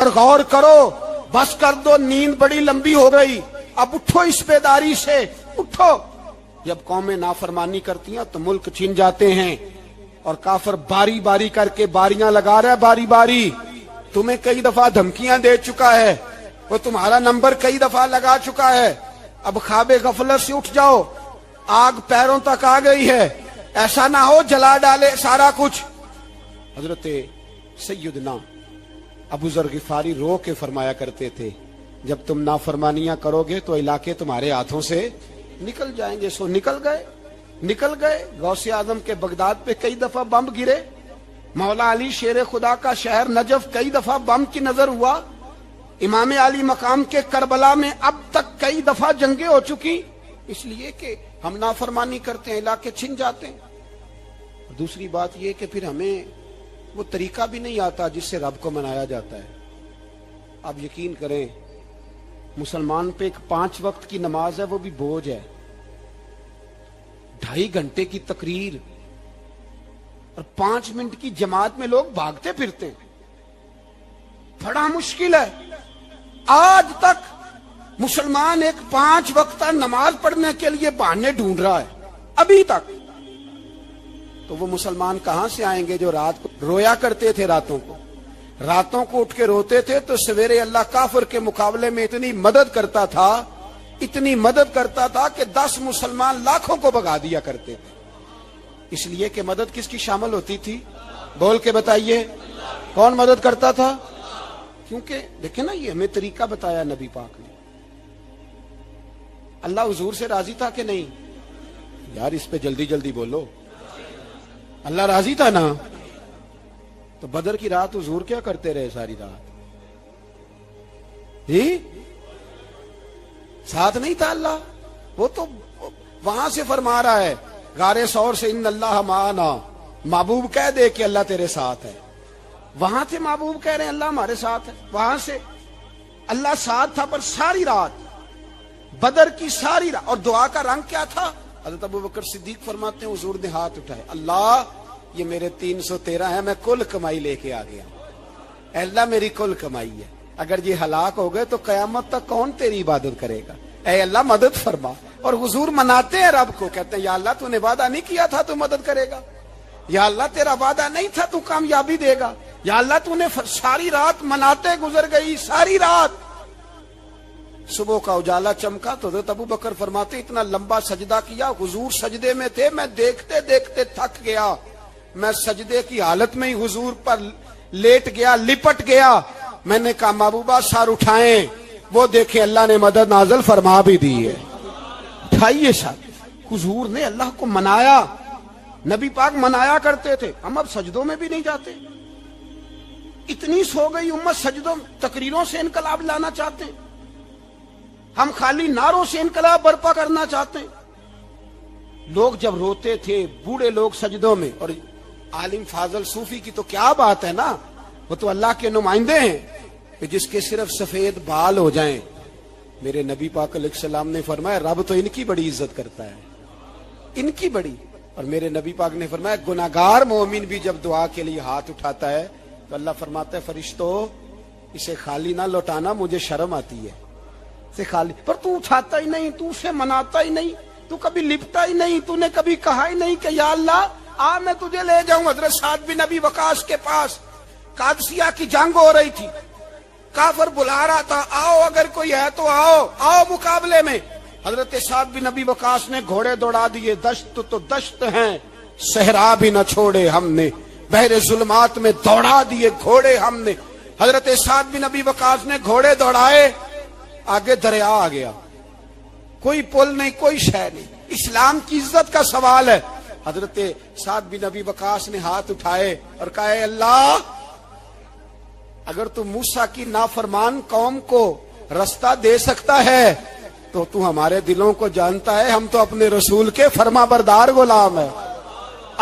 اور غور کرو، بس کر دو، نیند بڑی لمبی ہو گئی، اب اٹھو اس بیداری سے، اٹھو۔ جب قومیں نافرمانی کرتی ہیں تو ملک چھن جاتے ہیں، اور کافر باری باری کر کے باریاں لگا رہا ہے، باری باری تمہیں کئی دفعہ دھمکیاں دے چکا ہے، وہ تمہارا نمبر کئی دفعہ لگا چکا ہے، اب خواب غفلت سے اٹھ جاؤ، آگ پیروں تک آ گئی ہے، ایسا نہ ہو جلا ڈالے سارا کچھ۔ حضرت سیدنا ابو ذر غفاری رو کے فرمایا کرتے تھے، جب تم نافرمانیاں کرو گے تو علاقے تمہارے ہاتھوں سے نکل جائیں گے۔ سو نکل گئے۔ غوث اعظم کے بغداد پہ کئی دفعہ بم گرے، مولا علی شیر خدا کا شہر نجف کئی دفعہ بم کی نظر ہوا، امام علی مقام کے کربلا میں اب تک کئی دفعہ جنگیں ہو چکی، اس لیے کہ ہم نافرمانی کرتے ہیں، علاقے چھن جاتے ہیں۔ دوسری بات یہ کہ پھر ہمیں وہ طریقہ بھی نہیں آتا جس سے رب کو منایا جاتا ہے۔ آپ یقین کریں، مسلمان پہ ایک 5 وقت کی نماز ہے، وہ بھی بوجھ ہے، 2.5 گھنٹے کی تقریر اور 5 منٹ کی جماعت میں لوگ بھاگتے پھرتے ہیں، بڑا مشکل ہے۔ آج تک مسلمان ایک 5 وقتہ نماز پڑھنے کے لیے بہانے ڈھونڈ رہا ہے، ابھی تک۔ تو وہ مسلمان کہاں سے آئیں گے جو رات کو رویا کرتے تھے، راتوں کو اٹھ کے روتے تھے تو سویرے اللہ کافر کے مقابلے میں اتنی مدد کرتا تھا کہ 10 مسلمان لاکھوں کو بھگا دیا کرتے تھے۔ اس لیے کہ مدد کس کی شامل ہوتی تھی؟ بول کے بتائیے، کون مدد کرتا تھا؟ کیونکہ دیکھیں نا، یہ ہمیں طریقہ بتایا نبی پاک نے۔ اللہ حضور سے راضی تھا کہ نہیں؟ یار اس پہ جلدی جلدی بولو، اللہ راضی تھا نا؟ تو بدر کی رات حضور کیا کرتے رہے ساری رات؟ ساتھ نہیں تھا اللہ؟ وہ تو وہاں سے فرما رہا ہے غار ثور سے، ان اللہ معنا، محبوب کہہ دے کہ اللہ تیرے ساتھ ہے۔ وہاں سے محبوب کہہ رہے ہیں اللہ ہمارے ساتھ ہے، وہاں سے اللہ ساتھ تھا، پر ساری رات، بدر کی ساری رات۔ اور دعا کا رنگ کیا تھا؟ حضرت ابوبکر صدیق فرماتے ہیں حضور نے ہاتھ اٹھائے، اللہ یہ میرے 313 ہے، میں کل کمائی لے کے آ گیا، اے اللہ میری کل کمائی ہے، اگر یہ ہلاک ہو گئے تو قیامت تک کون تیری عبادت کرے گا، اے اللہ مدد فرما۔ اور حضور مناتے ہیں رب کو، کہتے ہیں یا اللہ تو نے وعدہ نہیں کیا تھا تو مدد کرے گا، یا اللہ تیرا وعدہ نہیں تھا تو کامیابی دے گا، یا اللہ تو نے ساری رات مناتے گزر گئی، ساری رات۔ صبح کا اجالا چمکا تو حضرت ابوبکر فرماتے اتنا لمبا سجدہ کیا، حضور سجدے میں تھے، میں دیکھتے دیکھتے تھک گیا، میں سجدے کی حالت میں ہی حضور پر لیٹ گیا، لپٹ گیا۔ میں نے کہا محبوبہ سر اٹھائیں، وہ دیکھیں اللہ نے مدد نازل فرما بھی دی ہے، اٹھائیے سر۔ حضور نے اللہ کو منایا، نبی پاک منایا کرتے تھے، ہم اب سجدوں میں بھی نہیں جاتے، اتنی سو گئی امت سجدوں، تقریروں سے انقلاب لانا چاہتے ہیں، ہم خالی نعروں سے انقلاب برپا کرنا چاہتے ہیں۔ لوگ جب روتے تھے، بوڑھے لوگ سجدوں میں، اور عالم فاضل صوفی کی تو کیا بات ہے نا، وہ تو اللہ کے نمائندے ہیں کہ جس کے صرف سفید بال ہو جائیں۔ میرے نبی پاک علیہ السلام نے فرمایا رب تو ان کی بڑی عزت کرتا ہے، ان کی بڑی۔ اور میرے نبی پاک نے فرمایا گناہگار مومن بھی جب دعا کے لیے ہاتھ اٹھاتا ہے تو اللہ فرماتا ہے فرشتوں اسے خالی نہ لوٹانا، مجھے شرم آتی ہے سے خالی۔ پر تو اٹھاتا ہی نہیں، تو اسے مناتا ہی نہیں، تو کبھی لپٹا ہی نہیں، تو نے کبھی کہا ہی نہیں کہ یا اللہ آ میں تجھے لے جاؤں حضرت سعد بن ابی وقاص کے پاس۔ قادسیہ کی جنگ ہو رہی تھی، کافر بلا رہا تھا، آؤ اگر کوئی ہے تو آؤ مقابلے میں۔ حضرت سعد بن ابی وقاص نے گھوڑے دوڑا دیے، دشت تو دشت ہیں، صحرا بھی نہ چھوڑے ہم نے، بحر ظلمات میں دوڑا دیے گھوڑے ہم نے۔ حضرت سعد بن ابی وقاص نے گھوڑے دوڑائے، آگے دریا آ گیا، کوئی پل نہیں، کوئی شے نہیں، اسلام کی عزت کا سوال ہے۔ حضرت سعد بن ابی وقاص نے ہاتھ اٹھائے اور کہا اے اللہ اگر تو موسیٰ کی نافرمان قوم کو رستہ دے سکتا ہے تو تو ہمارے دلوں کو جانتا ہے، ہم تو اپنے رسول کے فرما بردار غلام ہیں،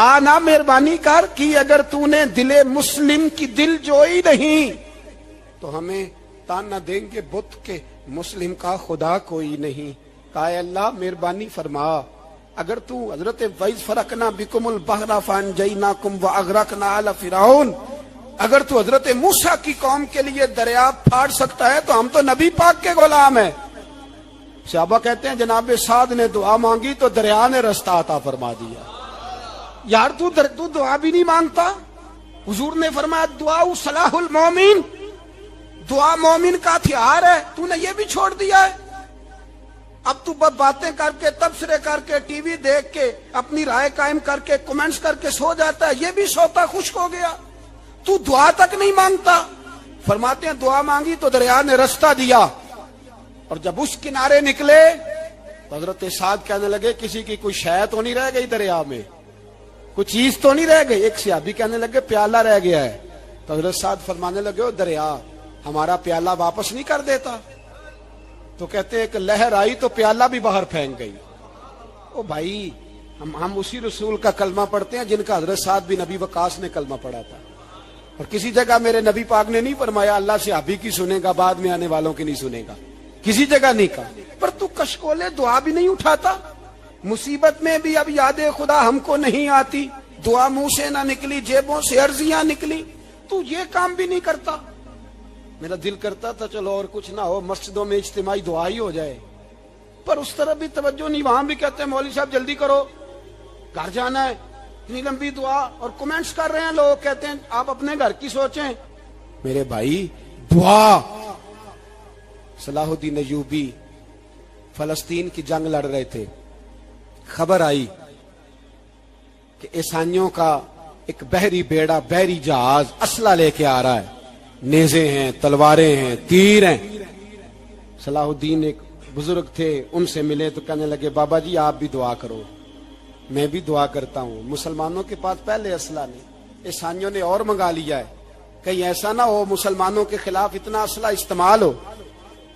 آنا مہربانی کر کی اگر تو نے دل مسلم کی دل جوئی نہیں تو ہمیں تانا دیں گے بت کے مسلم کا خدا کوئی نہیں۔ کہا اے اللہ مہربانی فرما، اگر تو حضرت وَإِذْ فَرَقْنَا بِكُمُ الْبَحْرَ فَأَنْجَيْنَاكُمْ وَأَغْرَقْنَا آلَ فِرْعَوْنَ، اگر تو حضرت موسیٰ کی قوم کے لیے دریا پھاڑ سکتا ہے تو ہم تو نبی پاک کے غلام ہیں. صحابہ کہتے ہیں جناب سعد نے دعا مانگی تو دریا نے رستہ عطا فرما دیا. یار تو دعا بھی نہیں مانگتا. حضور نے فرمایا دعا صلاح المومن، دعا مومن کا ہتھیار ہے، تو نے یہ بھی چھوڑ دیا ہے. اب تو باتیں کر کے، تبصرے کر کے، ٹی وی دیکھ کے، اپنی رائے قائم کر کے، کمنٹس کر کے سو جاتا ہے، یہ بھی سوتا خشک ہو گیا. تو دعا تک نہیں مانگتا. فرماتے ہیں دعا مانگی تو دریا نے رستہ دیا، اور جب اس کنارے نکلے تو حضرت سعد کہنے لگے کسی کی کوئی شے تو نہیں رہ گئی دریا میں، کوئی چیز تو نہیں رہ گئی. ایک صحابی کہنے لگے پیالہ رہ گیا ہے. تو حضرت سعد فرمانے لگے او دریا ہمارا پیالہ واپس نہیں کر دیتا. تو کہتے ہیں کہ لہر آئی تو پیالہ بھی باہر پھینک گئی. او بھائی ہم اسی رسول کا کلمہ پڑھتے ہیں جن کا حضرت سعد بن ابی وقاص نے کلمہ پڑھا تھا. اور کسی جگہ میرے نبی پاک نے نہیں فرمایا اللہ صحابی کی سنے گا بعد میں آنے والوں کی نہیں سنے گا، کسی جگہ نہیں کہا. پر تو کشکولے دعا بھی نہیں اٹھاتا. مصیبت میں بھی اب یاد خدا ہم کو نہیں آتی، دعا منہ سے نہ نکلی، جیبوں سے عرضیاں نکلی، تو یہ کام بھی نہیں کرتا. میرا دل کرتا تھا چلو اور کچھ نہ ہو، مسجدوں میں اجتماعی دعا ہی ہو جائے، پر اس طرح بھی توجہ نہیں. وہاں بھی کہتے ہیں مولوی صاحب جلدی کرو گھر جانا ہے، اتنی لمبی دعا. اور کمنٹس کر رہے ہیں لوگ، کہتے ہیں آپ اپنے گھر کی سوچیں. میرے بھائی دعا. صلاح الدین ایوبی فلسطین کی جنگ لڑ رہے تھے، خبر آئی کہ عیسائیوں کا ایک بحری بیڑا، بحری جہاز اسلحہ لے کے آ رہا ہے، نیزے ہیں، تلواریں ہیں، تیر ہیں. صلاح الدین ایک بزرگ تھے، ان سے ملے تو کہنے لگے بابا جی آپ بھی دعا کرو. میں بھی دعا کرتا ہوں. مسلمانوں کے پاس پہلے اسلحہ نہیں، عیسائیوں نے اور منگا لیا ہے، کہیں ایسا نہ ہو مسلمانوں کے خلاف اتنا اسلحہ استعمال ہو.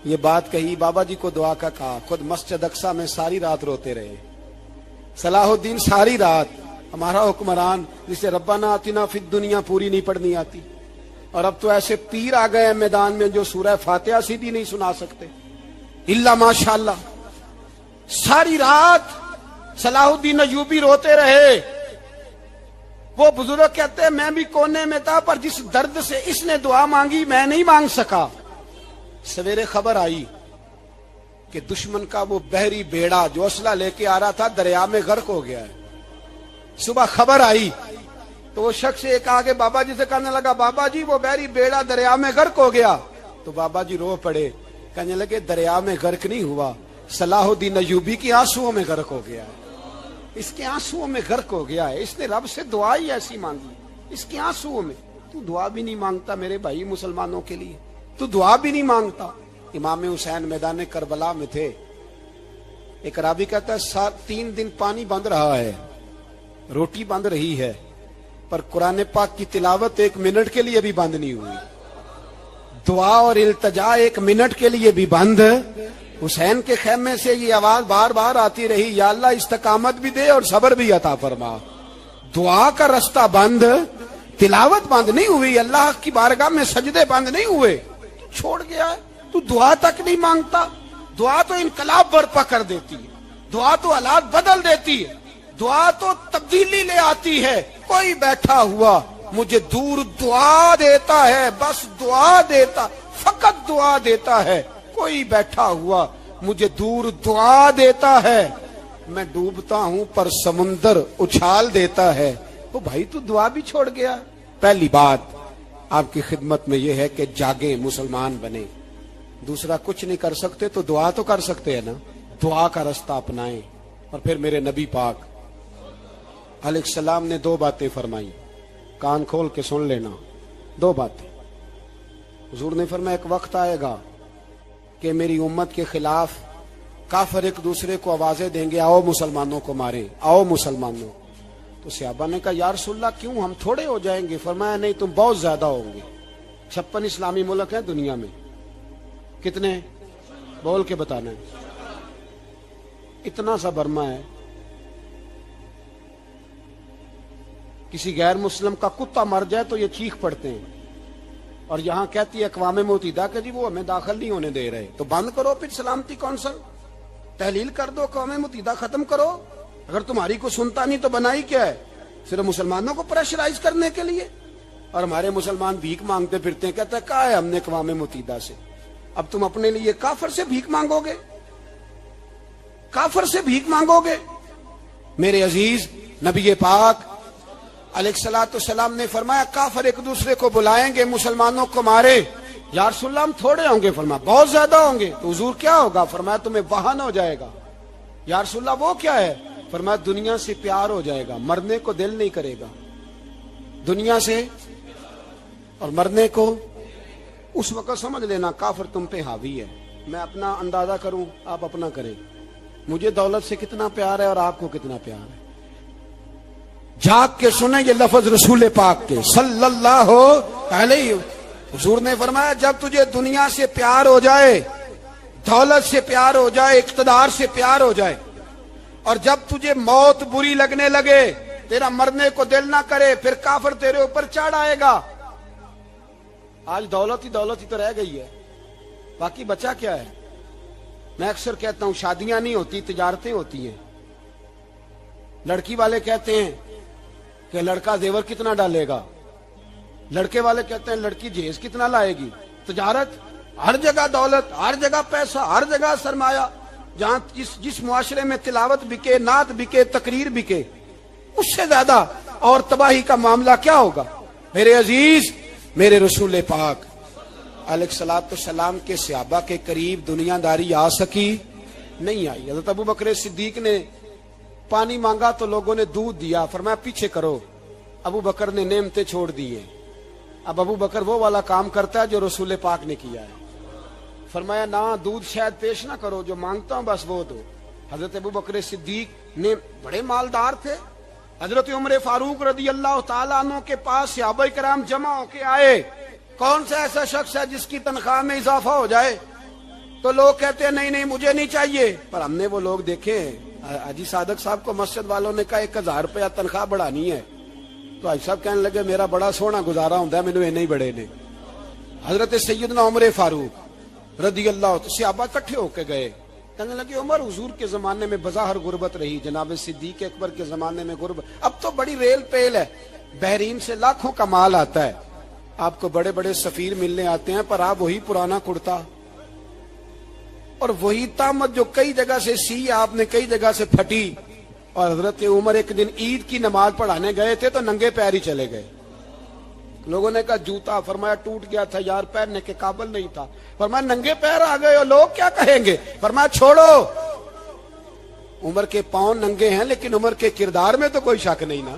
یہ بات کہی، بابا جی کو دعا کا کہا. خود مسجد اقصی میں ساری رات روتے رہے صلاح الدین. ساری رات ہمارا حکمران جسے ربنا آتنا فی الدنیا پوری نہیں پڑھنی آتی، اور اب تو ایسے پیر آ گئے ہیں میدان میں جو سورہ فاتحہ سیدھی نہیں سنا سکتے الا ماشاءاللہ. ساری رات صلاح الدین ایوبی روتے رہے. وہ بزرگ کہتے ہیں میں بھی کونے میں تھا، پر جس درد سے اس نے دعا مانگی میں نہیں مانگ سکا. سویرے خبر آئی کہ دشمن کا وہ بحری بیڑا جو اسلحہ لے کے آ رہا تھا دریا میں غرق ہو گیا ہے. صبح خبر آئی تو وہ شخص ایک آگے بابا جی سے کہنے لگا بابا جی وہ بحری بیڑا دریا میں غرق ہو گیا. تو بابا جی رو پڑے، کہنے لگے دریا میں غرق نہیں ہوا، صلاح الدین ایوبی کی آنسوؤں میں غرق ہو گیا ہے. اس کے آنسوؤں میں غرق ہو گیا ہے. اس نے رب سے دعا ہی ایسی مانگی اس کے آنسوؤں میں. تو دعا بھی نہیں مانگتا میرے بھائی مسلمانوں کے لیے، تو دعا بھی نہیں مانگتا. امام حسین میدان کربلا میں تھے. ایک راوی کہتا ہے 3 دن پانی بند رہا ہے، روٹی بند رہی ہے، پر قرآن پاک کی تلاوت 1 منٹ کے لیے بھی بند نہیں ہوئی. دعا اور التجا 1 منٹ کے لیے بھی بند. حسین کے خیمے سے یہ آواز بار بار آتی رہی، یا اللہ استقامت بھی دے اور صبر بھی عطا فرما. دعا کا رستہ بند، تلاوت بند نہیں ہوئی، اللہ کی بارگاہ میں سجدے بند نہیں ہوئے. چھوڑ گیا ہے تو دعا تک نہیں مانگتا. دعا تو انقلاب برپا کر دیتی ہے، دعا تو حالات بدل دیتی ہے، دعا تو تبدیلی لے آتی ہے. کوئی بیٹھا ہوا مجھے دور دعا دیتا ہے، بس دعا دیتا، فقط دعا دیتا ہے. کوئی بیٹھا ہوا مجھے دور دعا دیتا ہے، میں ڈوبتا ہوں پر سمندر اچھال دیتا ہے. وہ بھائی تو دعا بھی چھوڑ گیا. پہلی بات آپ کی خدمت میں یہ ہے کہ جاگیں، مسلمان بنے. دوسرا کچھ نہیں کر سکتے تو دعا تو کر سکتے ہیں نا، دعا کا رستہ اپنائیں. اور پھر میرے نبی پاک علیہ السلام نے 2 باتیں فرمائی، کان کھول کے سن لینا. 2 باتیں حضور نے فرمایا ایک وقت آئے گا کہ میری امت کے خلاف کافر ایک دوسرے کو آوازیں دیں گے آؤ مسلمانوں کو ماریں، آؤ مسلمانوں. تو صحابہ نے کہا یا رسول اللہ کیوں، ہم تھوڑے ہو جائیں گے؟ فرمایا نہیں تم بہت زیادہ ہوں گے. 56 اسلامی ملک ہیں دنیا میں، کتنے بول کے بتانا ہے؟ اتنا سا برما ہے. کسی غیر مسلم کا کتا مر جائے تو یہ چیخ پڑتے ہیں، اور یہاں کہتی ہے اقوام متحدہ کہ جی وہ ہمیں داخل نہیں ہونے دے رہے. تو بند کرو پھر سلامتی کونسل، تحلیل کر دو، اقوام متحدہ ختم کرو. اگر تمہاری کو سنتا نہیں تو بنائی کیا ہے؟ صرف مسلمانوں کو پریشرائز کرنے کے لیے. اور ہمارے مسلمان بھیک مانگتے پھرتے ہیں. کہتا ہے کہا ہے ہم نے اقوام متحدہ سے. اب تم اپنے لیے کافر سے بھیک مانگو گے؟ کافر سے بھیک مانگو گے؟ میرے عزیز نبی پاک علیہ الصلوۃ والسلام نے فرمایا کافر ایک دوسرے کو بلائیں گے مسلمانوں کو مارے. یا رسول اللہ ہم تھوڑے ہوں گے؟ فرمایا بہت زیادہ ہوں گے. تو حضور کیا ہوگا؟ فرمایا تمہیں وہن ہو جائے گا. یا رسول اللہ وہ کیا ہے؟ فرمایا دنیا سے پیار ہو جائے گا, مرنے کو دل نہیں کرے گا. دنیا سے اور مرنے کو. اس وقت سمجھ لینا کافر تم پہ حاوی ہے. میں اپنا اندازہ کروں, آپ اپنا کریں. مجھے دولت سے کتنا پیار ہے اور آپ کو کتنا پیار ہے. جاگ کے سنیں یہ لفظ رسول پاک کے صلی اللہ علیہ. حضور نے فرمایا جب تجھے دنیا سے پیار ہو جائے, دولت سے پیار ہو جائے, اقتدار سے پیار ہو جائے, اور جب تجھے موت بری لگنے لگے, تیرا مرنے کو دل نہ کرے, پھر کافر تیرے اوپر چڑھ آئے گا. آج دولت ہی تو رہ گئی ہے, باقی بچا کیا ہے؟ میں اکثر کہتا ہوں شادیاں نہیں ہوتی, تجارتیں ہوتی ہیں. لڑکی والے کہتے ہیں کہ لڑکا زیور کتنا ڈالے گا, لڑکے والے کہتے ہیں لڑکی جہیز کتنا لائے گی. تجارت, ہر جگہ دولت, ہر جگہ پیسہ, ہر جگہ سرمایہ. جہاں جس معاشرے میں تلاوت بکے, نعت بکے, تقریر بکے, اس سے زیادہ اور تباہی کا معاملہ کیا ہوگا؟ میرے عزیز میرے رسول پاک علیہ الصلوۃ والسلام کے صحابہ کے قریب دنیا داری آ سکی نہیں آئی. حضرت ابو بکر صدیق نے پانی مانگا تو لوگوں نے دودھ دیا, فرمایا پیچھے کرو. ابو بکر نے نعمتیں چھوڑ دیے. اب ابو بکر وہ والا کام کرتا ہے جو رسول پاک نے کیا ہے. فرمایا نہ دودھ شاید پیش نہ کرو, جو مانگتا ہوں بس وہ دو. حضرت ابو بکر صدیق نے بڑے مالدار تھے. حضرت عمر فاروق رضی اللہ تعالیٰ عنہ کے پاس صحابہ کرام جمع ہو کے آئے. کون سا ایسا شخص ہے جس کی تنخواہ میں اضافہ ہو جائے؟ تو لوگ کہتے ہیں نہیں مجھے نہیں چاہیے. پر ہم نے وہ لوگ دیکھے ہیں. حاجی صادق صاحب کو مسجد والوں نے کہا 1000 روپیہ تنخواہ بڑھانی ہے, تو حاجی صاحب کہنے لگے میرا بڑا سونا گزارا ہوتا ہے, مینوں نہیں بڑے نے. حضرت سیدنا عمر فاروق رضی اللہ صحابہ اکٹھے ہو کے گئے. کہنے لگے عمر حضور کے زمانے میں بظاہر غربت رہی, جناب صدیق اکبر کے زمانے میں غربت, اب تو بڑی ریل پیل ہے, بحرین سے لاکھوں کا مال آتا ہے, آپ کو بڑے بڑے سفیر ملنے آتے ہیں, پر آپ وہی پرانا کرتا اور وہی تامت جو کئی جگہ سے سی آپ نے کئی جگہ سے پھٹی. اور حضرت عمر ایک دن عید کی نماز پڑھانے گئے تھے تو ننگے پیر ہی چلے گئے. لوگوں نے کہا جوتا, فرمایا ٹوٹ گیا تھا یار, پہننے کے قابل نہیں تھا. فرمایا ننگے پیر آ گئے ہو, لوگ کیا کہیں گے؟ فرمایا چھوڑو, عمر کے پاؤں ننگے ہیں لیکن عمر کے کردار میں تو کوئی شک نہیں نا,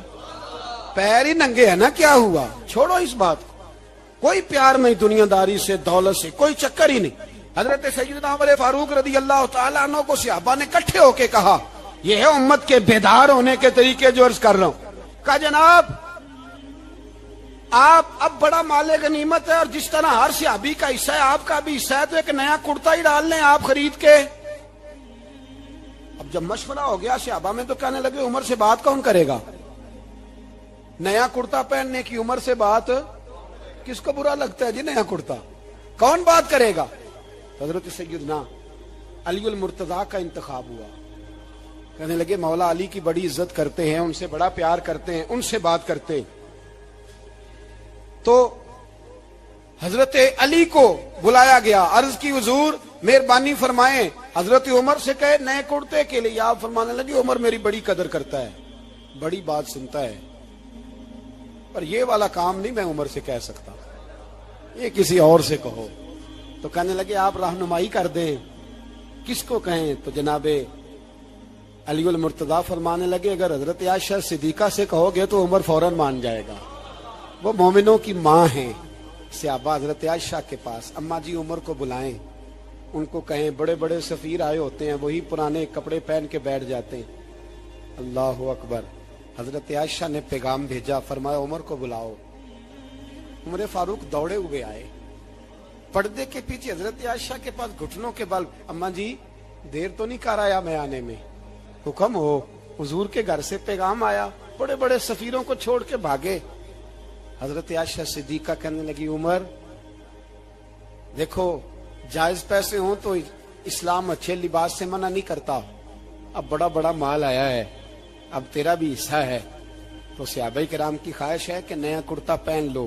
پیر ہی ننگے ہیں نا, کیا ہوا؟ چھوڑو اس بات کو. کوئی پیار نہیں دنیا داری سے, دولت سے, کوئی چکر ہی نہیں. حضرت سیدنا عمر فاروق رضی اللہ تعالیٰ عنہ کو صحابہ نے اکٹھے ہو کے کہا, یہ ہے امت کے بیدار ہونے کے طریقے جو عرض کر رہا ہوں. کہا جناب آپ اب بڑا مال غنیمت ہے, اور جس طرح ہر صحابی کا حصہ ہے آپ کا بھی حصہ ہے, تو ایک نیا کرتا ہی ڈال لیں آپ خرید کے. اب جب مشورہ ہو گیا صحابہ میں تو کہنے لگے عمر سے بات کون کرے گا؟ نیا کرتا پہننے کی عمر سے بات کس کو برا لگتا ہے جی؟ نیا کرتا کون بات کرے گا؟ حضرت سیدنا علی المرتضیٰ کا انتخاب ہوا. کہنے لگے مولا علی کی بڑی عزت کرتے ہیں, ان سے بڑا پیار کرتے ہیں, ان سے بات کرتے. تو حضرت علی کو بلایا گیا, عرض کی حضور مہربانی فرمائیں. حضرت عمر سے کہے نئے کرتے کے لیے, آپ فرمانے لگے عمر میری بڑی قدر کرتا ہے, بڑی بات سنتا ہے, پر یہ والا کام نہیں میں عمر سے کہہ سکتا, یہ کسی اور سے کہو. تو کہنے لگے آپ رہنمائی کر دیں, کس کو کہیں؟ تو جناب علی المرتضیٰ فرمانے لگے اگر حضرت عائشہ صدیقہ سے کہو گے تو عمر فوراً مان جائے گا, وہ مومنوں کی ماں ہیں. صحابہ حضرت عائشہ کے پاس, اماں جی عمر کو بلائیں, ان کو کہیں بڑے بڑے سفیر آئے ہوتے ہیں, وہی پرانے کپڑے پہن کے بیٹھ جاتے ہیں. اللہ اکبر. حضرت عائشہ نے پیغام بھیجا, فرمایا عمر کو بلاؤ. عمر فاروق دوڑے ہوئے آئے, پردے کے پیچھے حضرت عائشہ کے پاس گھٹنوں کے بل, اماں جی دیر تو نہیں کر آیا میں آنے میں؟ حکم ہو, حضور کے گھر سے پیغام آیا, بڑے بڑے سفیروں کو چھوڑ کے بھاگے. حضرت عائشہ صدیقہ کہنے لگی عمر دیکھو جائز پیسے ہوں تو اسلام اچھے لباس سے منع نہیں کرتا, اب بڑا بڑا مال آیا ہے, اب تیرا بھی حصہ ہے, تو صحابہ کرام کی خواہش ہے کہ نیا کرتا پہن لو.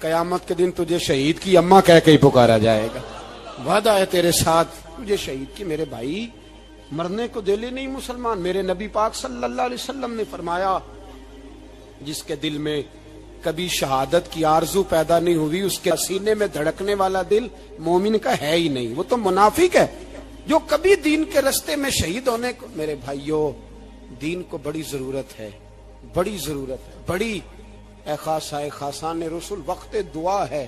قیامت کے دن تجھے شہید کی اماں کہہ کے ہی پکارا جائے گا. وعدہ ہے تیرے ساتھ تجھے شہید کی. میرے بھائی مرنے کو دل ہی نہیں مسلمان. میرے نبی پاک صلی اللہ علیہ وسلم نے فرمایا جس کے دل میں کبھی شہادت کی آرزو پیدا نہیں ہوئی اس کے سینے میں دھڑکنے والا دل مومن کا ہے ہی نہیں. وہ تو منافق ہے جو کبھی دین کے رستے میں شہید ہونے کو. میرے بھائیوں دین کو بڑی ضرورت ہے, بڑی ضرورت ہے, بڑی. اے خاصان رسول وقت دعا ہے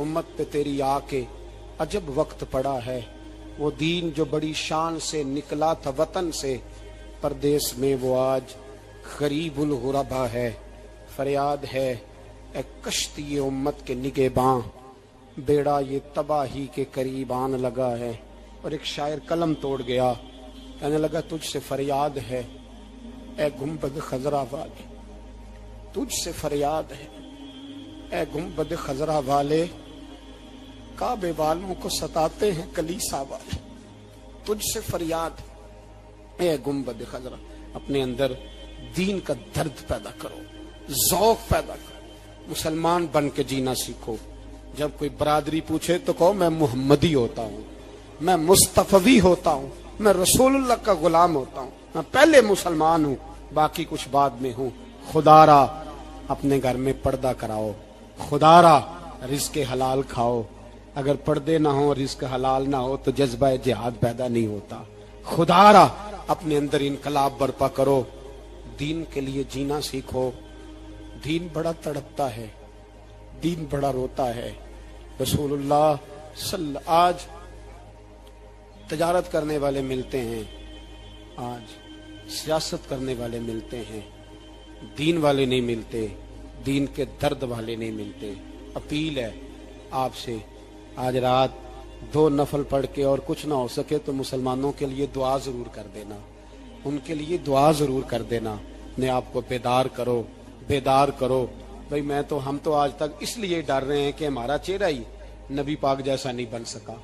امت پہ تیری آ کے عجب وقت پڑا ہے. وہ دین جو بڑی شان سے نکلا تھا وطن سے پردیس میں وہ آج غریب الغربا ہے. فریاد ہے اے کشتی امت کے نگہباں بیڑا یہ تباہی کے قریب آن لگا ہے. اور ایک شاعر قلم توڑ گیا کہنے لگا تجھ سے فریاد ہے اے گنبد خضرا والے, تجھ سے فریاد ہے اے گنبد خضرا والے, کعبے والوں کو ستاتے ہیں کلیسا والے. تجھ سے فریاد اے گنبد خضرا. اپنے اندر دین کا درد پیدا کرو, ذوق پیدا کرو, مسلمان بن کے جینا سیکھو. جب کوئی برادری پوچھے تو کہو میں محمدی ہوتا ہوں, میں مصطفی ہوتا ہوں, میں رسول اللہ کا غلام ہوتا ہوں, میں پہلے مسلمان ہوں باقی کچھ بعد میں ہوں. خدا را اپنے گھر میں پردہ کراؤ, خدا را رزق حلال کھاؤ. اگر پردے نہ ہو رزق حلال نہ ہو تو جذبہ جہاد پیدا نہیں ہوتا. خدا را اپنے اندر انقلاب برپا کرو, دین کے لیے جینا سیکھو. دین بڑا تڑپتا ہے, دین بڑا روتا ہے. رسول اللہ آج تجارت کرنے والے ملتے ہیں, آج سیاست کرنے والے ملتے ہیں, دین والے نہیں ملتے, دین کے درد والے نہیں ملتے. اپیل ہے آپ سے آج رات 2 نفل پڑھ کے اور کچھ نہ ہو سکے تو مسلمانوں کے لیے دعا ضرور کر دینا, ان کے لیے دعا ضرور کر دینا. اپنے آپ کو بیدار کرو, بیدار کرو. بھئی میں تو ہم تو آج تک اس لیے ڈر رہے ہیں کہ ہمارا چہرہ ہی نبی پاک جیسا نہیں بن سکا,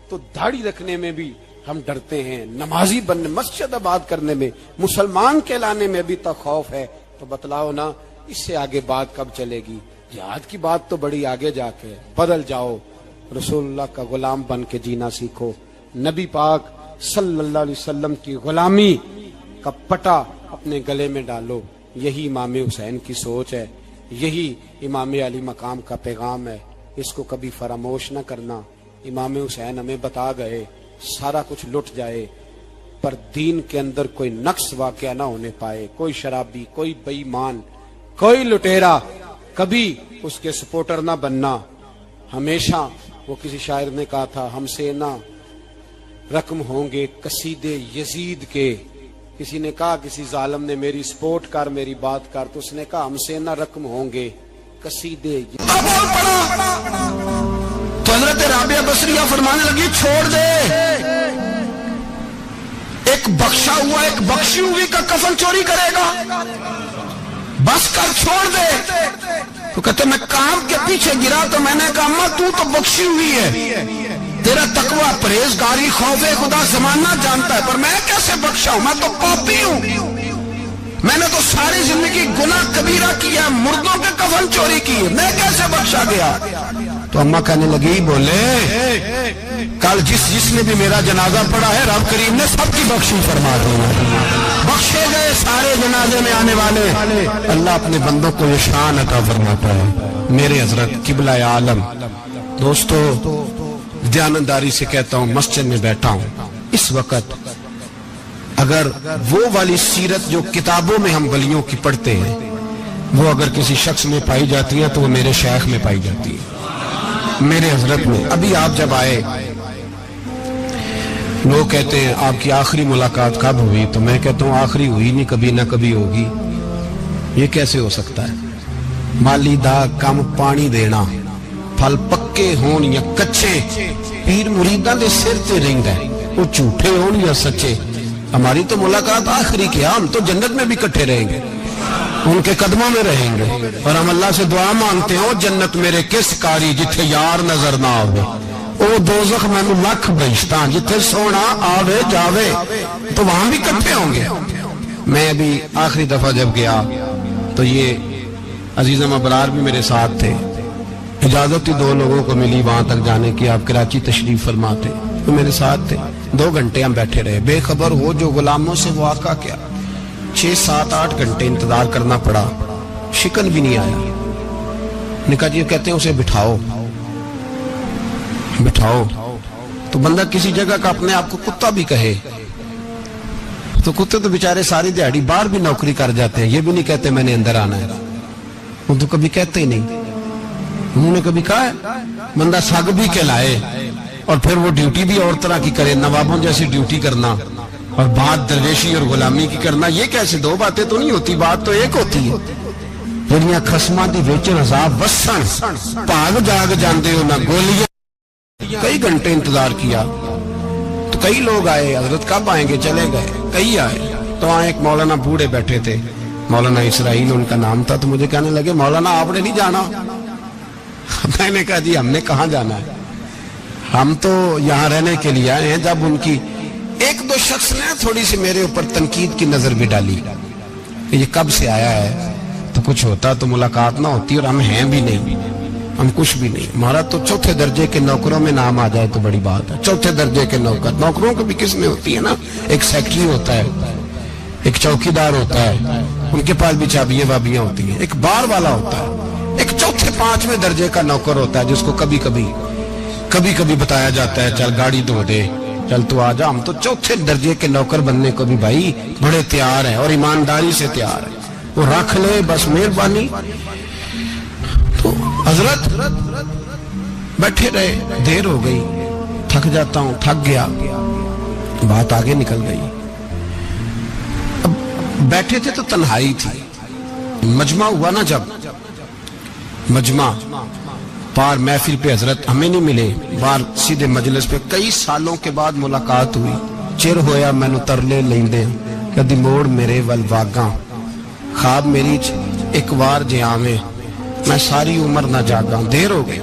تو داڑھی رکھنے میں بھی ہم ڈرتے ہیں, نمازی بننے, مسجد آباد کرنے میں, مسلمان کہلانے میں بھی تو خوف ہے. تو بتلاؤ نا اس سے آگے بات کب چلے گی؟ جہاد کی بات تو بڑی آگے جا کے. بدل جاؤ, رسول اللہ کا غلام بن کے جینا سیکھو. نبی پاک صلی اللہ علیہ وسلم کی غلامی کا پٹا اپنے گلے میں ڈالو. یہی امام حسین کی سوچ ہے, یہی امام علی مقام کا پیغام ہے. اس کو کبھی فراموش نہ کرنا. امام حسین ہمیں بتا گئے سارا کچھ لٹ جائے پر دین کے اندر کوئی نقص واقعہ نہ ہونے پائے. کوئی شرابی, کوئی بے ایمان, کوئی لٹیرا کبھی اس کے سپورٹر نہ بننا. ہمیشہ وہ کسی شاعر نے کہا تھا ہم سے نہ رقم ہوں گے قصیدے یزید کے. کسی نے کہا کسی ظالم نے میری سپورٹ کر, میری بات کر, تو اس نے کہا ہم سے نہ رقم ہوں گے قصیدے. تو حضرت رابعہ بصریہ فرمانے لگی چھوڑ دے, ایک بخشا ہوا ایک بخشی ہوئی کا کفن چوری کرے گا, بس کر چھوڑ دے. تو کہتے میں کام کے پیچھے گرا تو میں نے کہا اماں تو بخشی ہوئی ہے, تیرا تقوی پرہیزگاری خوف خدا زمانہ جانتا ہے, پر میں کیسے بخشا ہوں؟ میں تو پاپی ہوں, میں نے تو ساری زندگی گناہ کبیرہ کیا, مردوں کے کفن چوری کی, میں کیسے بخشا گیا؟ تو اماں کہنے لگی بولے کل جس نے بھی میرا جنازہ پڑھا ہے رب کریم نے سب کی بخشی فرما دی, بخشے گئے سارے جنازے میں آنے والے. اللہ اپنے بندوں کو یہ شان عطا فرماتا ہے. میرے حضرت قبلہ عالم دوستو, دیانتداری سے کہتا ہوں مسجد میں بیٹھا ہوں اس وقت, اگر وہ والی سیرت جو کتابوں میں ہم ولیوں کی پڑھتے ہیں وہ اگر کسی شخص میں پائی جاتی ہے تو وہ میرے شیخ میں پائی جاتی ہے, میرے حضرت میں. ابھی آپ جب آئے لوگ کہتے ہیں آپ کی آخری ملاقات کب ہوئی, تو میں کہتا ہوں آخری ہوئی نہیں, کبھی نہ کبھی ہوگی. یہ کیسے ہو سکتا ہے؟ مالی دا کم پانی دینا, پھل پکے ہون یا کچے, پیر مریداں دے سر تے رہندا ہے, وہ جھوٹے ہون یا سچے. ہماری تو ملاقات آخری کی, ہم تو جنت میں بھی کٹھے رہیں گے, ان کے قدموں میں رہیں گے, اور ہم اللہ سے دعا مانگتے ہیں جنت میرے کس کاری جتھے یار نظر نہ آوے, او دوزخ میں لکھ بہشتاں جتھے سونا آوے جاوے, تو وہاں بھی کٹھے ہوں گے. میں ابھی آخری دفعہ جب گیا تو یہ عزیزم ابرار بھی میرے ساتھ تھے, اجازت ہی 2 لوگوں کو ملی وہاں تک جانے کی، آپ کراچی تشریف فرما تھے، تو میرے ساتھ تھے۔ 2 گھنٹے ہم بیٹھے رہے، بے خبر ہو جو غلاموں سے وہ آقا کیا 6 7 8 گھنٹے انتظار کرنا پڑا، شکن بھی نہیں آیا۔ نے کہا جی کہتے ہیں اسے بٹھاؤ بٹھاؤ، تو بندہ کسی جگہ کا اپنے آپ کو کتا بھی کہے تو کتے تو بیچارے ساری دیہڑی باہر بھی نوکری کر جاتے ہیں، یہ بھی نہیں کہتے میں نے اندر آنا ہے، وہ تو کبھی کہتے ہی نہیں۔ انہوں نے کبھی کہا ہے بندہ سگ بھی کہلائے اور پھر وہ ڈیوٹی بھی اور طرح کی کرے، نوابوں جیسی ڈیوٹی کرنا اور بات درویشی اور غلامی کی کرنا، یہ کیسے 2 باتیں تو نہیں ہوتی، بات تو ایک ہوتی ہے۔ جڑیاں خسماں دی وچ عذاب وسن بھاگ جاگ جاندے ہو نہ گولیاں۔ کئی گھنٹے انتظار کیا تو کئی لوگ آئے، حضرت کب آئیں گے، چلے گئے، کئی آئے تو وہاں ایک مولانا بوڑھے بیٹھے تھے، مولانا اسرائیل ان کا نام تھا، تو مجھے کہنے لگے مولانا آپ نے نہیں جانا؟ میں نے کہا جی ہم نے کہاں جانا ہے، ہم تو یہاں رہنے کے لیے آئے ہیں۔ جب ان کی 1-2 شخص نے تھوڑی سی میرے اوپر تنقید کی نظر بھی ڈالی کہ یہ کب سے آیا ہے، تو کچھ ہوتا تو ملاقات نہ ہوتی، اور ہم ہیں بھی نہیں، ہم کچھ بھی نہیں، ہمارا تو 4تھے درجے کے نوکروں میں نام آ جائے تو بڑی بات ہے۔ 4تھے درجے کے نوکروں کو بھی کس میں ہوتی ہے نا، ایک سیکٹری ہوتا ہے، ایک چوکیدار ہوتا ہے، ان کے پاس بھی چابیاں وابیاں ہوتی ہیں، ایک بار والا ہوتا ہے، ایک 4تھے 5ویں درجے کا نوکر ہوتا ہے جس کو کبھی کبھی بتایا جاتا ہے چل گاڑی دھو دے، چل تو آ جا۔ ہم تو 4تھے درجے کے نوکر بننے کو بھی بھائی بڑے تیار ہیں اور ایمانداری سے تیار ہیں، وہ رکھ لے بس مہربانی۔ تو حضرت بیٹھے رہے، دیر ہو گئی، تھک جاتا ہوں، تھک گیا، بات آگے نکل گئی۔ اب بیٹھے تھے تو تنہائی تھی، مجمع ہوا نا، جب مجمع پار محفل پہ حضرت ہمیں نہیں ملے، بار سیدھے مجلس پہ کئی سالوں کے بعد ملاقات ہوئی۔ چر ہویا مینو ترلے لیندے کدی موڑ میرے ول واگاں، خواب میری ایک وار جے آویں میں ساری عمر نہ جاگاں۔ دیر ہو گئی،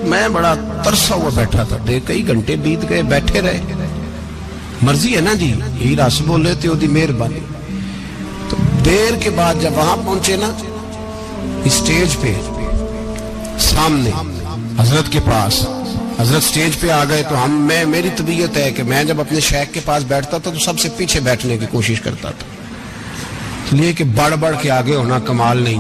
میں بڑا ترسا ہوا بیٹھا تھا، کئی گھنٹے بیت گئے، بیٹھے رہے، مرضی ہے نا جی، یہی رس بولے تے دی مہربانی۔ تو دیر کے بعد جب وہاں پہنچے نا اسٹیج پہ سامنے حضرت کے پاس، حضرت سٹیج پہ آ گئے تو میری طبیعت ہے کہ میں جب اپنے شیخ کے پاس بیٹھتا تھا تو سب سے پیچھے بیٹھنے کی کوشش کرتا تھا، اس لیے کہ بڑھ کے آگے ہونا کمال نہیں،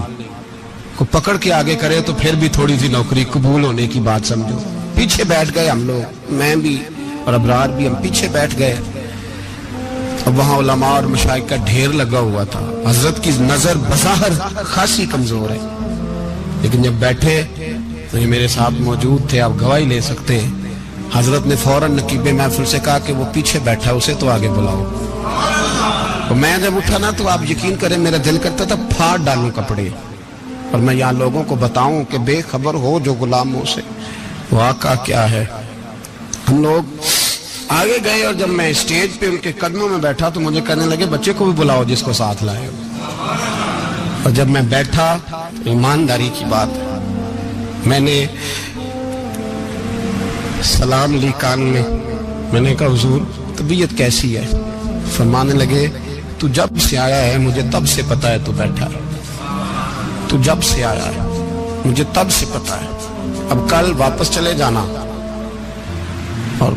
کو پکڑ کے آگے کرے تو پھر بھی تھوڑی سی نوکری قبول ہونے کی بات سمجھو۔ پیچھے بیٹھ گئے ہم لوگ، میں بھی اور ابرار بھی، ہم پیچھے بیٹھ گئے۔ اب وہاں علماء اور مشائخ کا ڈھیر لگا ہوا تھا، حضرت کی نظر بظاہر خاصی کمزور ہے، لیکن جب بیٹھے تو یہ میرے ساتھ موجود تھے، آپ گواہی لے سکتے ہیں، حضرت نے فوراً نقیب محفل سے کہا کہ وہ پیچھے بیٹھا اسے تو آگے بلاؤ۔ اور میں جب اٹھا نا تو آپ یقین کریں میرا دل کرتا تھا پھاڑ ڈالوں کپڑے اور میں یہاں لوگوں کو بتاؤں کہ بے خبر ہو جو غلاموں سے وہ آقا کیا ہے۔ ہم لوگ آگے گئے اور جب میں اسٹیج پہ ان کے قدموں میں بیٹھا تو مجھے کہنے لگے بچے کو بھی بلاؤ جس کو ساتھ لائے ہو۔ اور جب میں بیٹھا، ایمانداری کی بات ہے، میں نے سلام لی کان میں نے کہا حضور طبیعت کیسی ہے؟ فرمانے لگے تو جب سے آیا ہے مجھے تب سے پتا ہے تو بیٹھا ہے، تو جب سے آیا ہے مجھے تب سے پتا ہے، اب کل واپس چلے جانا اور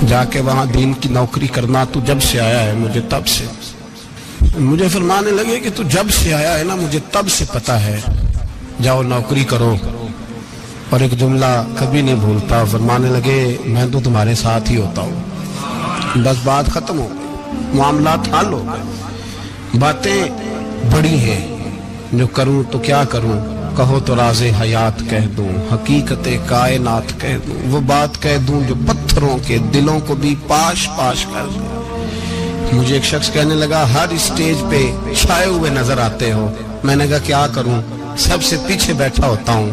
جا کے وہاں دین کی نوکری کرنا، تو جب سے آیا ہے مجھے تب سے۔ مجھے فرمانے لگے کہ تو جب سے آیا ہے نا مجھے تب سے پتا ہے، جاؤ نوکری کرو۔ اور ایک جملہ کبھی نہیں بھولتا، فرمانے لگے میں تو تمہارے ساتھ ہی ہوتا ہوں۔ بس بات ختم ہو گئی، معاملات حل ہو گئے۔ باتیں بڑی ہیں، جو کروں تو کیا کروں، کہو تو راز حیات کہہ دوں، حقیقت کائنات کہہ دوں، وہ بات کہہ دوں جو پتھروں کے دلوں کو بھی پاش پاش کر دوں۔ مجھے ایک شخص کہنے لگا ہر اسٹیج پہ چھائے ہوئے نظر آتے ہو۔ میں نے کہا کیا کروں، سب سے پیچھے بیٹھا ہوتا ہوں،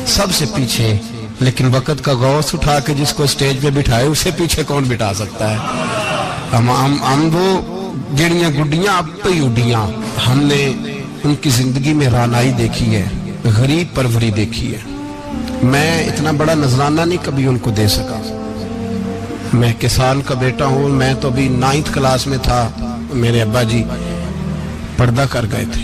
سب سے پیچھے، لیکن وقت کا غوث اٹھا کے جس کو اسٹیج پہ بٹھائے اسے پیچھے کون بٹھا سکتا ہے؟ ہم وہ گڑیاں گڈیاں اب پہ ہی اڈیاں، ہم نے ان کی زندگی میں رانائی دیکھی ہے، غریب پروری دیکھی ہے۔ میں اتنا بڑا نذرانہ نہیں کبھی ان کو دے سکا، میں کسان کا بیٹا ہوں، میں تو ابھی 9th کلاس میں تھا، میرے ابا جی پردہ کر گئے تھے۔